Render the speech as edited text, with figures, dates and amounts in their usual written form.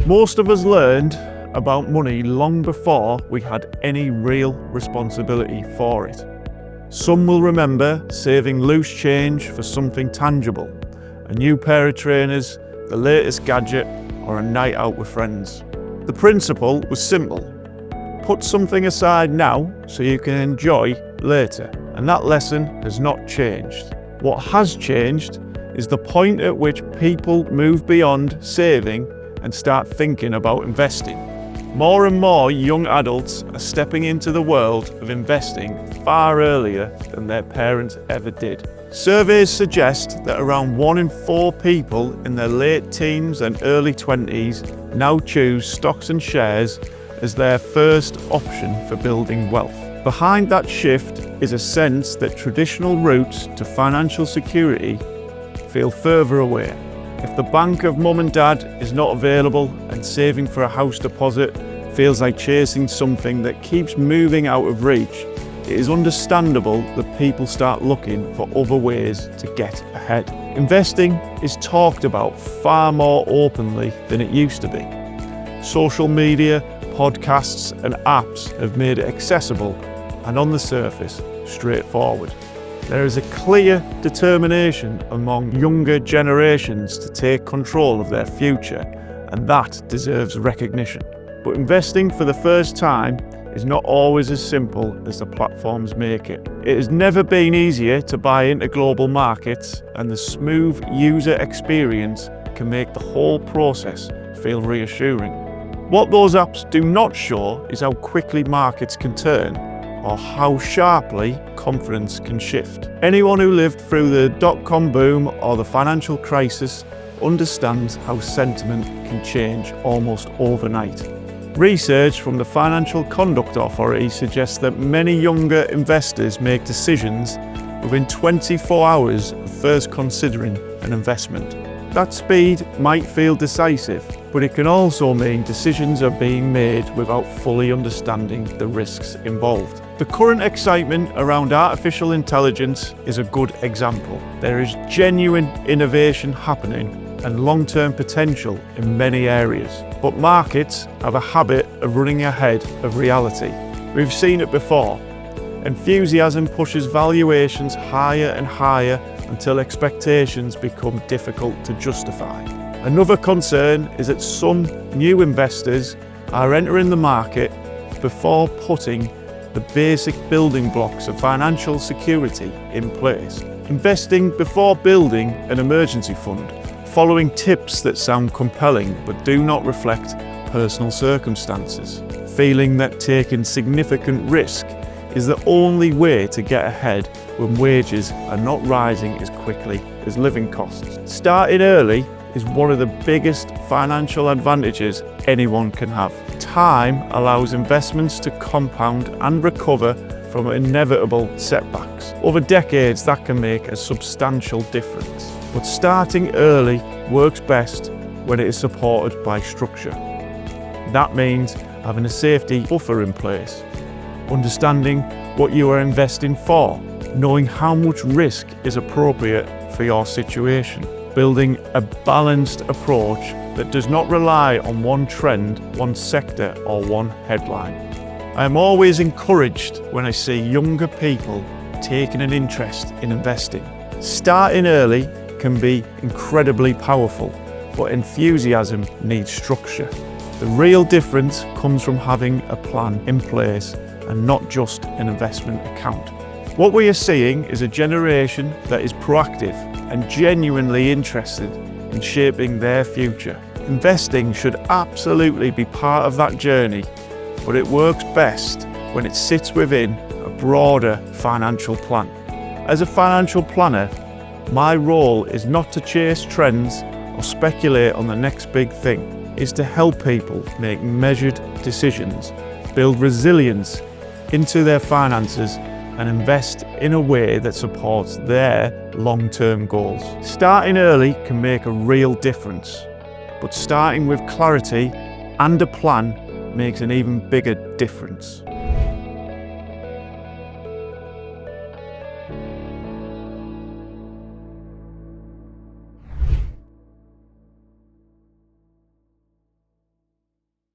Most of us learned about money long before we had any real responsibility for it. Some will remember saving loose change for something tangible, a new pair of trainers, the latest gadget, or a night out with friends. The principle was simple. Put something aside now so you can enjoy later. And that lesson has not changed. What has changed is the point at which people move beyond saving and start thinking about investing. More and more young adults are stepping into the world of investing far earlier than their parents ever did. Surveys suggest that around 1 in 4 people in their late teens and early 20s now choose stocks and shares as their first option for building wealth. Behind that shift is a sense that traditional routes to financial security feel further away. If the bank of mum and dad is not available and saving for a house deposit feels like chasing something that keeps moving out of reach, it is understandable that people start looking for other ways to get ahead. Investing is talked about far more openly than it used to be. Social media, podcasts and apps have made it accessible and on the surface, straightforward. There is a clear determination among younger generations to take control of their future, and that deserves recognition. But investing for the first time is not always as simple as the platforms make it. It has never been easier to buy into global markets, and the smooth user experience can make the whole process feel reassuring. What those apps do not show is how quickly markets can turn, or how sharply confidence can shift. Anyone who lived through the dot-com boom or the financial crisis understands how sentiment can change almost overnight. Research from the Financial Conduct Authority suggests that many younger investors make decisions within 24 hours of first considering an investment. That speed might feel decisive, but it can also mean decisions are being made without fully understanding the risks involved. The current excitement around artificial intelligence is a good example. There is genuine innovation happening and long-term potential in many areas, but markets have a habit of running ahead of reality. We've seen it before. Enthusiasm pushes valuations higher and higher until expectations become difficult to justify. Another concern is that some new investors are entering the market before putting the basic building blocks of financial security in place. Investing before building an emergency fund, following tips that sound compelling but do not reflect personal circumstances, feeling that taking significant risk is the only way to get ahead when wages are not rising as quickly as living costs. Starting early is one of the biggest financial advantages anyone can have. Time allows investments to compound and recover from inevitable setbacks. Over decades, that can make a substantial difference. But starting early works best when it is supported by structure. That means having a safety buffer in place, understanding what you are investing for, knowing how much risk is appropriate for your situation, building a balanced approach that does not rely on one trend, one sector, or one headline. I am always encouraged when I see younger people taking an interest in investing. Starting early can be incredibly powerful, but enthusiasm needs structure. The real difference comes from having a plan in place and not just an investment account. What we are seeing is a generation that is proactive and genuinely interested in shaping their future. Investing should absolutely be part of that journey, but it works best when it sits within a broader financial plan. As a financial planner, my role is not to chase trends or speculate on the next big thing. It's to help people make measured decisions, build resilience into their finances, and invest in a way that supports their long-term goals. Starting early can make a real difference, but starting with clarity and a plan makes an even bigger difference.